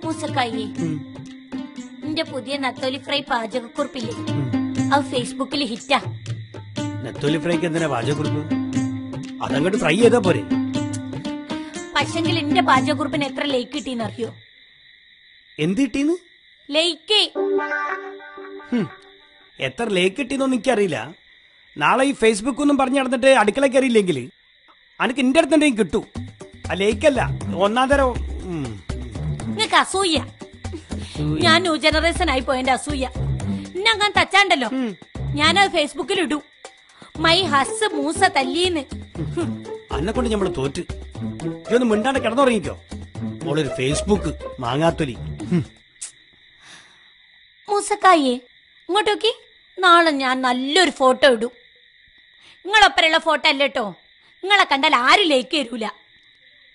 മൂസക്കായി എന്റെ പുതിയ നത്തോലി ഫ്രൈ പാചകക്കുറിപ്പില്ലേ അത് ഫേസ്ബുക്കിൽ ഹിറ്റാ. നത്തോലി ഫ്രൈക്ക് എന്തിനാ പാചകക്കുറിപ്പ്? അതങ്ങോട്ട് ഫ്രൈ ചെയ്താ പോരെ? പക്ഷെങ്കിൽ എന്റെ പാചകക്കുറിപ്പിന് എത്ര ലൈക്ക് കിട്ടിയെന്ന് അറിയോ? എന്ത് കിട്ടീന്ന്? ലൈക്ക്. എത്ര ലൈക്ക് കിട്ടിയെന്നൊന്നും എനിക്കറിയില്ല. നാളെ ഈ ഫേസ്ബുക്ക് ഒന്നും പറഞ്ഞു നടന്നിട്ട് അടുക്കള കയറിയില്ലെങ്കിൽ അനക്ക് എന്റെ അടുത്തുണ്ടെങ്കിൽ കിട്ടൂ. ആ ലൈക്കല്ല, ഒന്നാം തരം. നിങ്ങക്ക് അസൂയ. ഞാൻ ന്യൂ ജനറേഷൻ ആയി പോയെന്റെ അസൂയ. എന്നെ അങ്ങനെ തച്ചാണ്ടല്ലോ, ഞാനത് ഫേസ്ബുക്കിൽ ഇടൂ. മൈ ഹസ് മൂസ തല്ലീന്ന്. അന്നെ കൊണ്ട് ഞമ്മള് തോറ്റ്. ഇതൊന്നും മിണ്ടാണ്ട് കിടന്നുറങ്ങിക്കോ. ഓളൊരു ഫേസ്ബുക്ക് മാങ്ങാത്തൊലി. മൂസക്കായേ ഇങ്ങോട്ട് നോക്കി. നാളെ ഞാൻ നല്ലൊരു ഫോട്ടോ ഇടും. നിങ്ങളൊപ്പരുള്ള ഫോട്ടോ അല്ല കേട്ടോ. നിങ്ങളെ കണ്ടാൽ ആരും ലൈക്ക് തരൂല.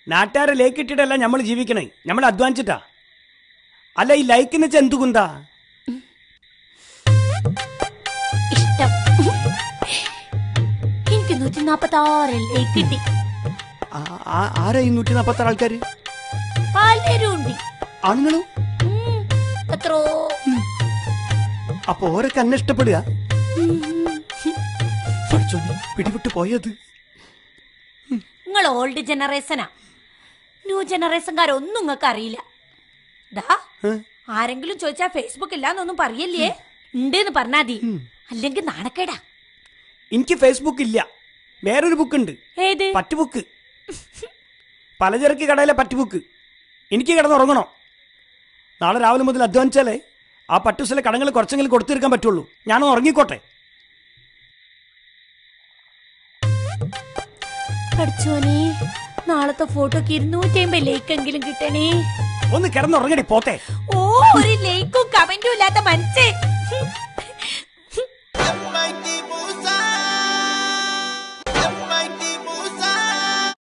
നാട്ടുകാരെ ലൈക്ക് ഇട്ടിട്ടല്ല നമ്മൾ ജീവിക്കണേ, നമ്മൾ അധ്വാനിച്ചിട്ടാ. അല്ല ഈ ലൈക്കിന്ന് വെച്ചാൽ എന്തു കുന്താ? ഇഷ്ടം. എനിക്ക് 146 ലൈക്ക് കിട്ടി. ആരാ ഈ 146 ആൾക്കാര്? പലരും ഉണ്ട്. ആണുങ്ങളും എത്രോ. അപ്പൊ ഓരൊക്കെ അന്നെ ഇഷ്ടപ്പെടുക? പിടിവിട്ട് പോയത്. നിങ്ങൾ ഓൾഡ് ജനറേഷനാ. ന്യൂ ജനറേഷൻകാരൊന്നും നിങ്ങൾക്ക് അറിയില്ല. ആരെങ്കിലും ചോദിച്ചാ ഫേസ്ബുക്ക് ഇല്ലാന്നൊന്നും പറയല്ലേ. ഉണ്ടെന്ന് പറഞ്ഞാ മതി, അല്ലെങ്കിൽ നാണക്കേടാ. എനിക്ക് ഫേസ്ബുക്ക് ഇല്ല, വേറൊരു ബുക്ക് ഉണ്ട്. ഏത്? പറ്റുബുക്ക്. പലചരക്ക് കടയിലെ പറ്റുബുക്ക്. എനിക്ക് കിടന്നുറങ്ങണോ? നാളെ രാവിലെ മുതൽ അധ്വാനിച്ചാലേ ആ പറ്റുസിലെ കടങ്ങൾ കുറച്ചെങ്കിലും കൊടുത്തു തീർക്കാൻ പറ്റുള്ളൂ. ഞാനൊന്ന് ഉറങ്ങിക്കോട്ടെ. പഠിച്ചോനെ, നാളത്തെ ഫോട്ടോക്ക് 250 ലൈക്കെങ്കിലും കിട്ടണേ. ഒന്ന് കിടന്നുറങ്ങടി പോത്തെ. ഓ, ഒരു ലൈക്കും കമന്റും ഇല്ലാത്ത മനസ്സേ.